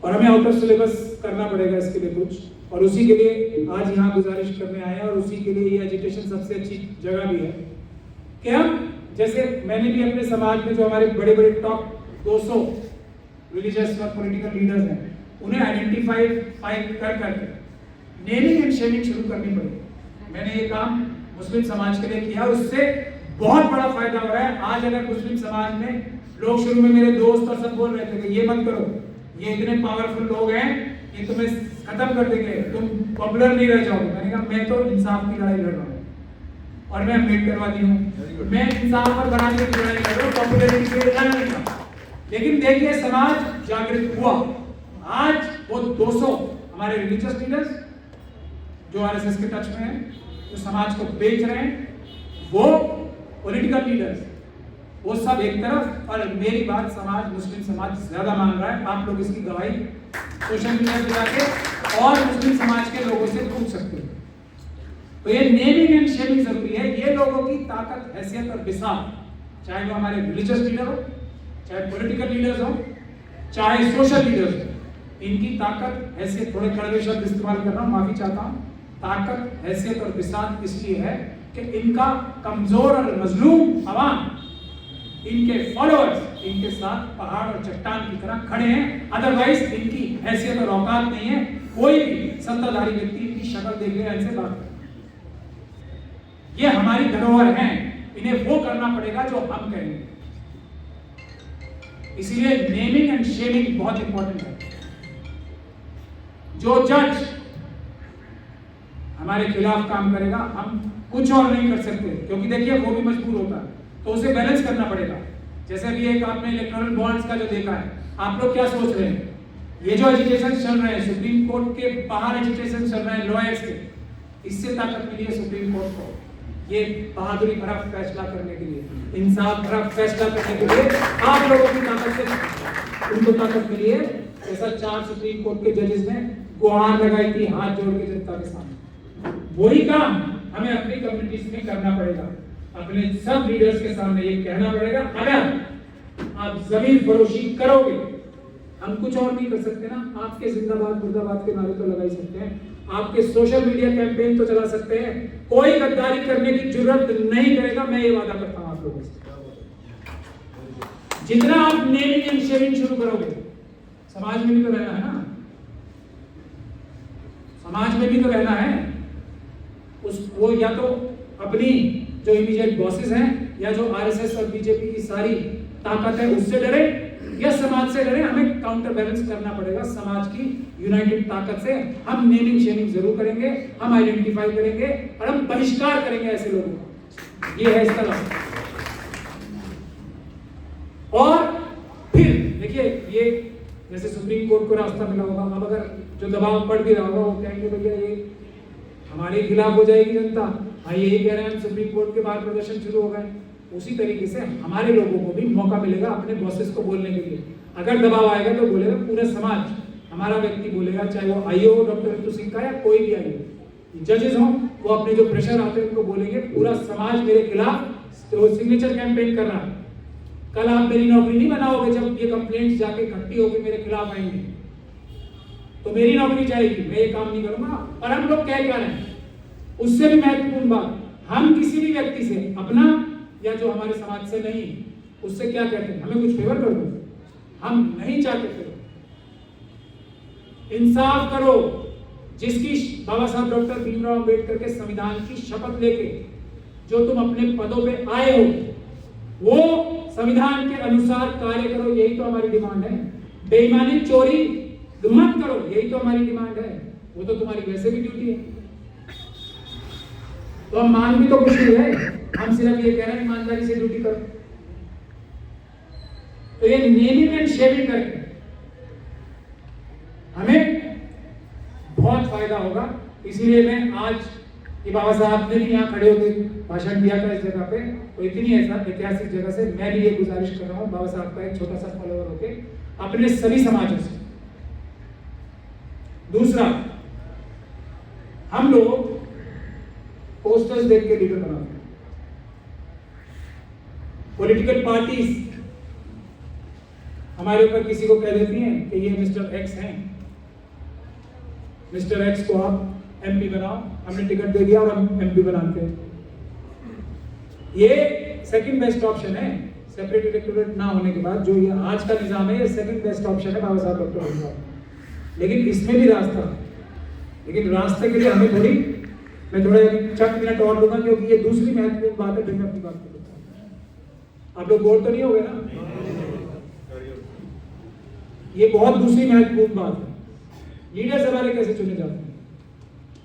और हमें आउट ऑफ सिलेबस करना पड़ेगा इसके लिए कुछ। और उसी के लिए आज यहाँ गुजारिश करने आए हैं, और उसी के लिए ये एजुकेशन सबसे अच्छी जगह भी है कि हम, जैसे मैंने भी अपने समाज में जो हमारे बड़े बड़े टॉप 200 रिलीजियस और पॉलिटिकल लीडर्स हैं, उन्हें आइडेंटिफाई करके नेमिंग एंड शेमिंग शुरू करनी पड़ेगी। मैंने ये काम मुस्लिम समाज के लिए किया, उससे बहुत बड़ा फायदा हो रहा है। आज अगर मुस्लिम समाज में लोग, शुरू में मेरे दोस्त और सब बोल रहे थे कि ये मत करो, ये इतने पावरफुल लोग हैं, ये तुम्हें खत्म कर देंगे, तुम पॉपुलर नहीं रह जाओगे। मैंने कहा मैं तो इंसाफ की लड़ाई लड़ रहा हूँ, और मैं अम्बेडकरवादी हूँ, मैं इंसाफ पर बनाने की लड़ाई लड़ रहा हूँ, पॉपुलरिटी के लिए लड़ नहीं रहा। लेकिन देखिए समाज जागृत हुआ। आज वो 200 हमारे रिलीजियस लीडर्स जो आरएसएस के टच में हैं, जो समाज को बेच रहे हैं, वो पॉलिटिकल लीडर्स, वो सब एक तरफ, और मेरी बात समाज, मुस्लिम समाज ज्यादा मान रहा है। आप लोग इसकी गवाही सोशल मीडिया पे जाके और मुस्लिम समाज के लोगों से पूछ सकते हैं। तो ये नेमिंग एंड शेमिंग जरूरी है। ये लोगों की ताकत, हैसियत और विसार, चाहे वो हमारे रिलीजियस लीडर हो, चाहे पॉलिटिकल लीडर्स हो, चाहे सोशल लीडर्स हो, इनकी ताकत, हैसियत, थोड़े कड़वे शब्द इस्तेमाल कर रहा हूं, माफी चाहता हूं, ताकत, हैसियत और विसार इसलिए है कि इनका कमजोर और मजलूम अवाम, इनके फॉलोअर्स इनके साथ पहाड़ और चट्टान की तरह खड़े हैं। अदरवाइज इनकी हैसियत और औकात नहीं है कोई भी सत्ताधारी व्यक्ति इनकी शक्ल देख ले ऐसे बात करे। ये हमारी धरोहर है, इन्हें वो करना पड़ेगा जो हम कहेंगे। इसीलिए नेमिंग एंड शेमिंग बहुत इंपॉर्टेंट है। जो जज हमारे खिलाफ काम करेगा हम कुछ और नहीं कर सकते, क्योंकि देखिए वो भी मजबूर होता है, तो उसे बैलेंस करना पड़ेगा। जैसे अभी एक आपने इलेक्टोरल बॉन्ड्स का जो देखा है, आप लोग क्या सोच रहे हैं? ये जो एजुकेशन चल रहे हैं, सुप्रीम कोर्ट के बाहर एजुकेशन चल रहे हैं लॉयर्स के, इससे ताकत मिली है सुप्रीम कोर्ट को ये बहादुरी भरा फैसला करने के लिए, इंसाफ भरा फैसला करने के लिए आप लोगों की ताकत से उनको ताकत मिली है। जैसा 4 सुप्रीम कोर्ट के जजेस ने गुहार लगाई थी हाथ जोड़ के जनता के सामने, वही काम हमें अपनी कम्युनिटीज में करना पड़ेगा। अपने सब लीडर्स के सामने ये कहना पड़ेगा, अगर आप जमीन फरोशी करोगे, हम कुछ और नहीं कर सकते ना, आपके जिंदाबाद मुर्दाबाद के नारे तो लगा ही सकते हैं, आपके सोशल मीडिया कैंपेन तो चला सकते हैं, कोई गद्दारी करने की जरूरत नहीं करेगा। मैं ये वादा करता हूं आप लोगों से, जितना आप नेमिंग एंड शेमिंग शुरू करोगे, समाज में भी तो रहना है ना, समाज में भी तो रहना है। वो या तो अपनी जो इमीडिएट बॉसेस हैं या जो आरएसएस और बीजेपी की सारी ताकत है उससे डरे, या समाज से डरे। हमें काउंटर बैलेंस करना पड़ेगा समाज की यूनाइटेड ताकत से। हम नेमिंग शेमिंग जरूर करेंगे, हम आइडेंटिफाई करेंगे और हम बहिष्कार करेंगे ऐसे लोगों का। ये है इसका लाभ। और फिर देखिए, ये जैसे सुप्रीम कोर्ट को रास्ता मिला होगा, अब अगर जो दबाव पड़ भी रहा होगा वो कहेंगे भैया ये हमारे खिलाफ हो जाएगी जनता, हाँ यही कह रहे हैं, सुप्रीम कोर्ट के बाहर प्रदर्शन शुरू हो गए। उसी तरीके से हमारे लोगों को भी मौका मिलेगा अपने बॉसेस को बोलने के लिए। अगर दबाव आएगा तो बोलेगा पूरा समाज, हमारा व्यक्ति बोलेगा, चाहे वो आईओ डॉक्टर रितु सिंह का या कोई भी आईओ, जजेस हो, वो अपने जो प्रेशर आते हैं उनको बोलेंगे पूरा समाज मेरे खिलाफ सिग्नेचर कैंपेन कर रहा है। कल आप मेरी नौकरी नहीं बनाओगे, जब ये कंप्लेंट्स जाके इकट्ठी होकर मेरे खिलाफ आएंगे तो मेरी नौकरी जाएगी, मैं ये काम नहीं करूंगा। और हम लोग कह क्या रहे हैं, उससे भी महत्वपूर्ण बात, हम किसी भी व्यक्ति से, अपना या जो हमारे समाज से नहीं, उससे क्या कहते हैं, हमें कुछ फेवर कर दो, हम नहीं चाहते फेवर। इंसाफ करो। जिसकी बाबा साहब डॉक्टर भीमराव अंबेडकर के संविधान की शपथ लेके जो तुम अपने पदों पे आए हो, वो संविधान के अनुसार कार्य करो, यही तो हमारी डिमांड है। बेईमानी चोरी मत करो, यही तो हमारी डिमांड है। वो तो तुम्हारी वैसे भी ड्यूटी है, तो हम मांग भी तो कुछ नहीं है, हम सिर्फ ये कह रहे हैं ईमानदारी से ड्यूटी करो। तो ये नेमिंग एंड शेमिंग करके हमें बहुत फायदा होगा। इसलिए मैं आज ये बाबा साहब ने भी यहाँ खड़े होकर भाषण दिया था इस जगह पे, तो इतनी ऐसा ऐतिहासिक जगह से मैं भी ये गुजारिश कर रहा हूँ बाबा साहब का एक छोटा सा फॉलोअर होके अपने सभी समाजों से। दूसरा, हम लोग पोस्टर्स देख के लीडर बनाते हैं। पॉलिटिकल पार्टीज हमारे ऊपर किसी को कह देती हैं कि ये मिस्टर एक्स हैं, मिस्टर एक्स को आप एमपी बनाओ, हमने टिकट दे दिया और हम एमपी बनाते हैं। ये सेकंड बेस्ट ऑप्शन है, सेपरेट इलेक्टोरेट ना होने के बाद जो ये आज का निजाम है, ये सेकंड बेस्ट ऑप्शन है बाबा साहब डॉक्टर भीमराव। लेकिन इसमें भी रास्ता, लेकिन रास्ते के लिए हमें थोड़ी, मैं थोड़ा 4 मिनट और लूंगा क्योंकि ये दूसरी महत्वपूर्ण बात है, फिर मैं अपनी बात करूंगा। आप लोग बोल तो नहीं हो गए ना? ये बहुत दूसरी महत्वपूर्ण बात है। लीडर्स हमारे कैसे चुने जाते हैं?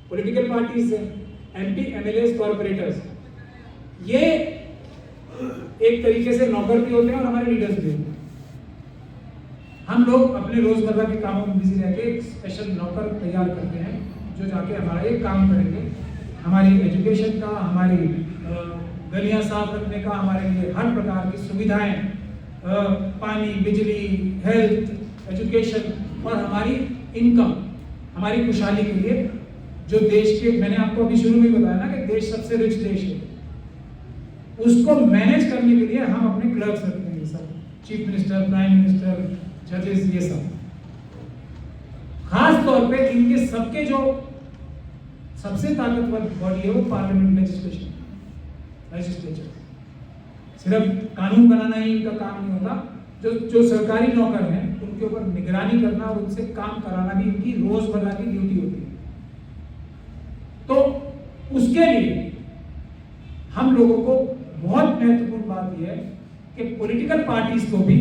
पॉलिटिकल पार्टीज से, एमपी, एमएलए, कॉर्पोरेटर्स, ये एक तरीके से नौकर भी होते हैं और हमारे लीडर्स भी होते हैं। हम लोग अपने रोजमर्रा के कामों में बिजी रहकर एक स्पेशल नौकर तैयार करते हैं जो जाके हमारा ये काम करेंगे, हमारी एजुकेशन का, हमारी गलियां साफ रखने का, हमारे लिए हर प्रकार की सुविधाएं, पानी, बिजली, हेल्थ, एजुकेशन और हमारी इनकम, हमारी खुशहाली के लिए जो देश के, मैंने आपको अभी शुरू में बताया ना कि देश सबसे रिच देश है, उसको मैनेज करने के लिए हम अपने क्लर्क्स रखते हैं, सब चीफ मिनिस्टर, प्राइम मिनिस्टर, जजेस, ये सब। खास तौर पे इनके सबके जो सबसे ताकतवर बॉडी है वो पार्लियामेंट लेजिस्लेचर। सिर्फ कानून बनाना ही इनका काम नहीं होता, जो सरकारी नौकर हैं उनके ऊपर निगरानी करना और उनसे काम कराना भी उनकी रोजमर्रा की ड्यूटी होती है। तो उसके लिए हम लोगों को बहुत महत्वपूर्ण बात यह है कि पॉलिटिकल पार्टीज को भी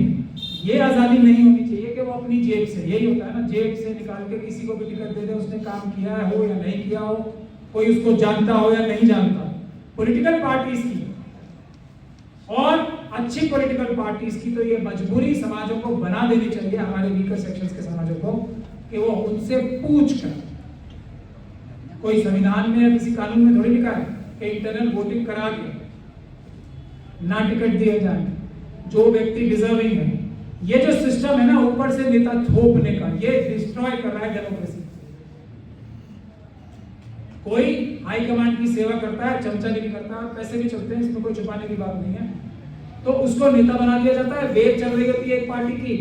ये आजादी नहीं होनी चाहिए कि वो अपनी जेब से, यही होता है ना, जेब से निकाल के किसी को भी टिकट दे दे, उसने काम किया हो या नहीं किया हो, कोई उसको जानता हो या नहीं जानता। पॉलिटिकल पार्टीज की और अच्छी पॉलिटिकल पार्टीज की तो ये मजबूरी समाजों को बना देनी चाहिए, हमारे वीकर सेक्शंस के समाजों को, कि वो उनसे पूछ कर, कोई संविधान में या किसी कानून में थोड़ी लिखा है कि इंटरनल वोटिंग करा के ना टिकट दिए जाए जो व्यक्ति डिजर्विंग है। ये जो सिस्टम है ना ऊपर से नेता थोपने का, ये डिस्ट्रॉय कर रहा है डेमोक्रेसी। कोई हाई कमांड की सेवा करता है, चमचागिरी करता है, पैसे भी चलते हैं, इसमें कोई छुपाने की बात नहीं है, तो उसको नेता बना दिया जाता है। वेव चल रही होती है एक पार्टी की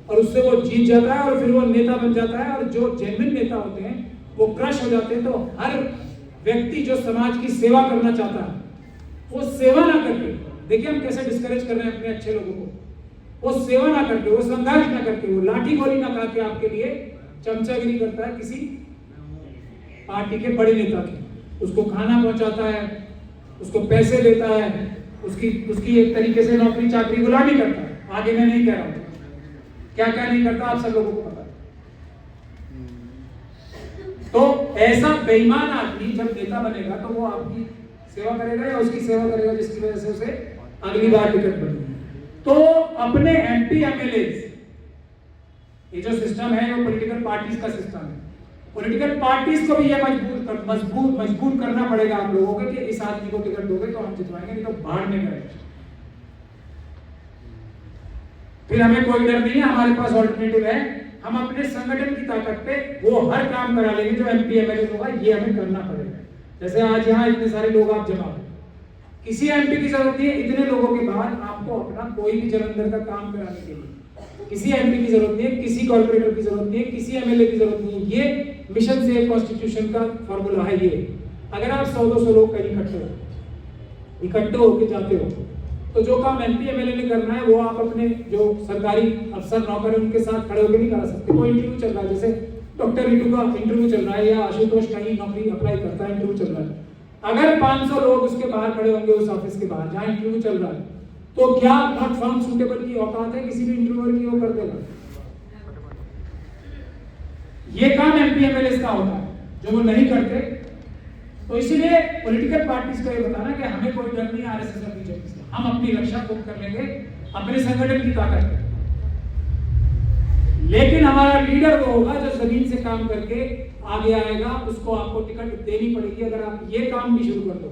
और उससे वो जीत जाता है और फिर वो नेता बन जाता है, और जो जेन्युइन नेता होते हैं वो क्रश हो जाते हैं। तो हर व्यक्ति जो समाज की सेवा करना चाहता है वो सेवा ना करके, देखिए हम कैसे डिस्करेज कर रहे हैं अपने अच्छे लोगों को, वो सेवा ना करके, वो संघर्ष ना करके, वो लाठी गोली ना खा के आपके लिए चमचागिरी करता है किसी पार्टी के बड़े नेता की, उसको खाना पहुंचाता है, उसको पैसे देता है, उसकी एक तरीके से नौकरी चाकरी गुलामी करता है। आगे मैं नहीं कह रहा हूं क्या क्या नहीं करता, आप सब लोगों को पता है। तो ऐसा बेईमान आदमी जब नेता बनेगा तो वो आपकी सेवा करेगा या उसकी सेवा करेगा जिसकी वजह से उसे अगली बार टिकट बनेगी। तो अपने एमपी एमएलए, ये जो सिस्टम है वो पॉलिटिकल पार्टीज का सिस्टम है, पॉलिटिकल पार्टीज को भी ये मजबूर करना पड़ेगा आप लोगों को कि इस आदमी को टिकट दोगे तो हम जितवाएंगे, नहीं तो बाहर में करेंगे। फिर हमें कोई डर नहीं है, हमारे पास ऑल्टरनेटिव है, हम अपने संगठन की ताकत पे वो हर काम करा लेंगे जो एमपी एमएलए होगा, ये हमें करना पड़ेगा। जैसे आज यहाँ इतने सारे लोग आप जमा, किसी एमपी की जरूरत नहीं है, इतने लोगों के बाद आपको अपना कोई भी जलंधर का काम कराने के लिए किसी एमपी की जरूरत नहीं है, किसी कॉर्पोरेटर की जरूरत नहीं है, किसी एमएलए की जरूरत नहीं है। ये मिशन से कॉन्स्टिट्यूशन का फॉर्मूला है। ये अगर आप 100-200 लोग कहीं इकट्ठे होके जाते हो तो जो काम एमपी एमएलए ने करना है वो आप अपने जो सरकारी अफसर नौकर है उनके साथ खड़े होकर नहीं करा सकते। कोई इंटरव्यू चल रहा है, जैसे डॉक्टर रीटू का इंटरव्यू चल रहा है या आशुतोष कहीं नौकरी अप्लाई करता है, इंटरव्यू चल रहा है, अगर 500 लोग उसके बाहर खड़े होंगे उस ऑफिस के बाहर जहां इंटरव्यू चल रहा है, तो क्या नॉट फाउंड सूटेबल की औकात है किसी भी इंटरव्यूअर की वो कर देगा? ये काम एमपी एमएलए का होता है जो वो नहीं करते। तो इसीलिए पॉलिटिकल पार्टीज को ये बताना कि हमें कोई डर नहीं आरएसएस और बीजेपी से, हम अपनी रक्षा खुद कर लेंगे अपने संगठन की ताकत है। लेकिन हमारा लीडर वो होगा जो जमीन से काम करके आगे आएगा, उसको आपको टिकट देनी पड़ेगी। अगर आप ये काम भी शुरू कर दो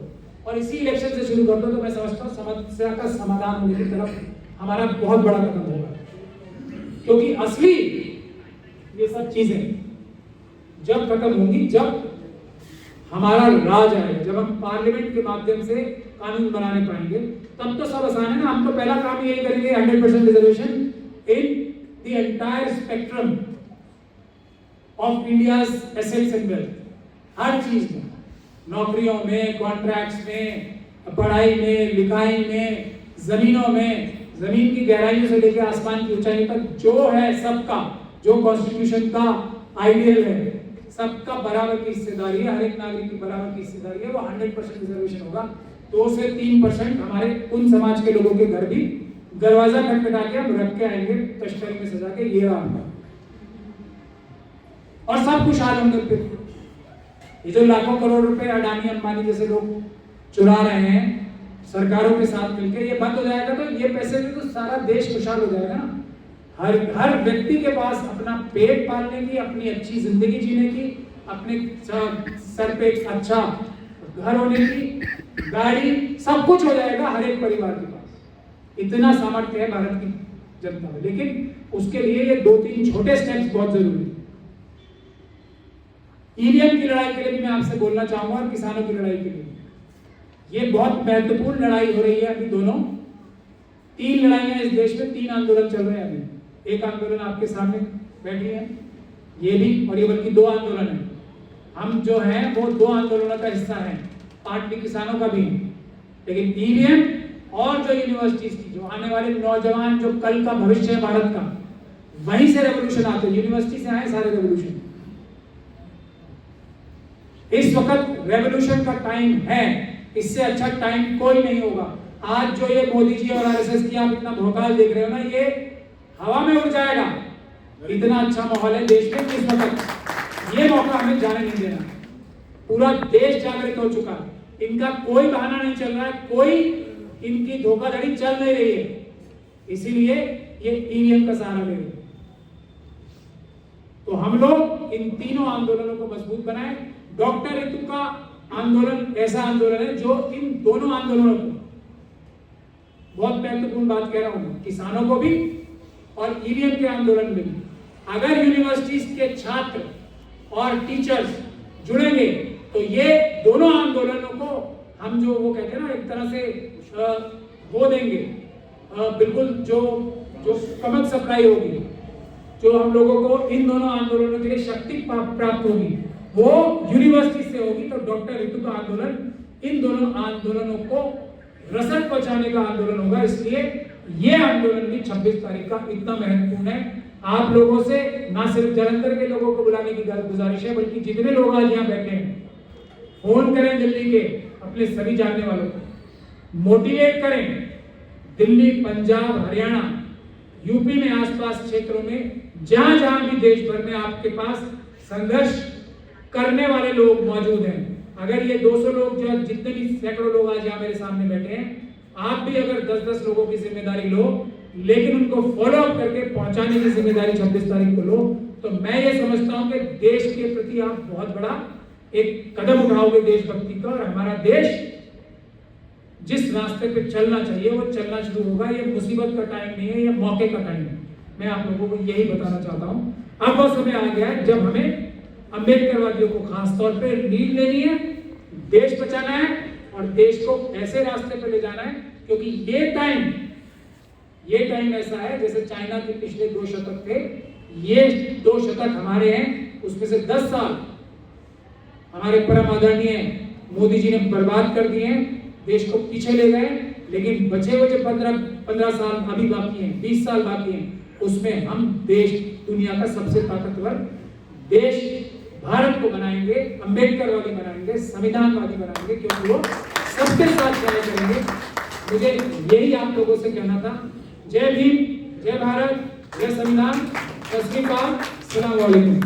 और इसी इलेक्शन से शुरू कर दो तो मैं समझता हूँ समस्या का समाधान होने की तरफ हमारा बहुत बड़ा कदम होगा। क्योंकि असली ये सब चीजें जब खत्म होंगी जब हमारा राज आएगा, जब हम पार्लियामेंट के माध्यम से कानून बनाने पाएंगे, तब तो सब आसान है ना। हम तो पहला काम यही करेंगे 100% reservation in the entire spectrum of India's assets and wealth, हर चीज में, नौकरियों में, कॉन्ट्रैक्ट्स में, पढ़ाई में, लिखाई में, जमीनों में, जमीन की गहराइयों से लेकर आसमान की ऊंचाई तक जो है सबका, जो कॉन्स्टिट्यूशन का आइडियल है, सबका बराबर की हिस्सेदारी है, हर एक नागरिक की बराबर की हिस्सेदारी है, वो 100% रिजर्वेशन होगा। 2 से 3% हमारे उन समाज के लोगों के घर भी दरवाजा खटखटा के हम रख के आएंगे तश्तरी में सजा के, ये रहा और सब खुशहाल होंगे। फिर ये जो लाखों करोड़ रुपए अडानी अंबानी जैसे लोग चुरा रहे हैं सरकारों के साथ मिलकर, ये बंद हो जाएगा तो ये पैसे से तो सारा देश खुशहाल हो जाएगा ना। हर व्यक्ति के पास अपना पेट पालने की, अपनी अच्छी जिंदगी जीने की, अपने सर पे अच्छा घर होने की, गाड़ी, सब कुछ हो जाएगा हर एक परिवार के पास। इतना सामर्थ्य है भारत की जनता में। लेकिन उसके लिए ये 2-3 छोटे स्टेप्स बहुत जरूरी है। ईवीएम की लड़ाई के लिए भी मैं आपसे बोलना चाहूंगा और किसानों की लड़ाई के लिए, ये बहुत महत्वपूर्ण लड़ाई हो रही है अभी। दोनों 3 लड़ाइयां इस देश में, 3 आंदोलन चल रहे हैं अभी। एक आंदोलन आपके सामने बैठी है, ये भी, और ये बल्कि 2 आंदोलन है। हम जो हैं वो 2 आंदोलनों का हिस्सा हैं, पार्टी किसानों का भी। लेकिन ईवीएम और जो यूनिवर्सिटीज की जो आने वाले नौजवान जो कल का भविष्य है भारत का, वहीं से रेवोल्यूशन आते हैं, यूनिवर्सिटी से आए सारे रेवोल्यूशन। इस वक्त रेवोल्यूशन का टाइम है, इससे अच्छा टाइम कोई नहीं होगा। आज जो ये मोदी जी और आरएसएस की आप इतना भौकाल देख रहे हो ना, ये हवा में उड़ जाएगा। इतना अच्छा माहौल है देश में इस वक्त, ये मौका हमें जाने नहीं देना। पूरा देश जागृत हो चुका है, इनका कोई बहाना नहीं चल रहा है, कोई इनकी धोखाधड़ी चल नहीं रही है, इसीलिए ये ईवीएम का सहारा ले रहे हैं। तो हम लोग इन तीनों आंदोलनों को मजबूत बनाएं। डॉक्टर ऋतु का आंदोलन ऐसा आंदोलन है जो इन दोनों आंदोलनों को, बहुत महत्वपूर्ण बात कह रहा हूं, किसानों को भी और ईवीएम के आंदोलन में भी, अगर यूनिवर्सिटीज के छात्र और टीचर्स जुड़ेंगे तो ये दोनों आंदोलनों को हम जो वो कहते हैं ना, एक तरह से वो देंगे, बिल्कुल जो कमक सप्लाई होगी, जो हम लोगों को इन दोनों आंदोलनों के लिए शक्ति प्राप्त होगी, वो यूनिवर्सिटी से होगी। तो डॉक्टर ऋतु का आंदोलन इन दोनों आंदोलनों को रसद पहुंचाने का आंदोलन होगा। इसलिए ये आंदोलन भी 26 तारीख का इतना महत्वपूर्ण है। आप लोगों से ना सिर्फ जालंधर के लोगों को बुलाने की गुजारिश है, बल्कि जितने लोग आज यहाँ बैठे हैं, फोन करें दिल्ली के अपने सभी जानने वालों को, मोटिवेट करें। दिल्ली, पंजाब, हरियाणा, यूपी में आसपास क्षेत्रों में जहां जहां भी देश भर में आपके पास संघर्ष करने वाले लोग मौजूद हैं, अगर ये 200 लोग जो जितने भी सैकड़ों लोग आज यहाँ मेरे सामने बैठे हैं, आप भी अगर 10-10 लोगों की जिम्मेदारी लो, लेकिन उनको फॉलो अप करके पहुंचाने की जिम्मेदारी 26 तारीख को लो, तो मैं ये समझता हूं कि देश के प्रति आप बहुत बड़ा एक कदम उठाओगे देशभक्ति का, और हमारा देश जिस रास्ते पे चलना चाहिए वो चलना शुरू होगा। ये मुसीबत का टाइम नहीं है, ये मौके का टाइम है। मैं आप लोगों को यही बताना चाहता हूं। अब वो समय आ गया है जब हमें अम्बेडकरवादियों को खास तौर पे लीड लेनी है, देश बचाना है और देश को ऐसे रास्ते पे ले जाना है, क्योंकि ये टाइम ऐसा है जैसे चाइना के पिछले 2 शतक थे, ये 2 शतक हमारे हैं, उसमें से 10 साल हमारे परम आदरणीय मोदी जी ने बर्बाद कर दिए हैं, देश को पीछे ले गए। लेकिन बचे हुए जो 15 साल अभी बाकी हैं, 20 साल बाकी हैं, उसमें हम देश दुनिया का सबसे ताकतवर देश भारत को बनाएंगे, अम्बेडकरवादी बनाएंगे, संविधानवादी बनाएंगे, क्योंकि वो सबके साथ न्याय करेंगे। मुझे यही आप लोगों से कहना था। जय भीम, जय भारत, जय संविधान, सत श्री अकाल, अस्सलाम वालेकुम।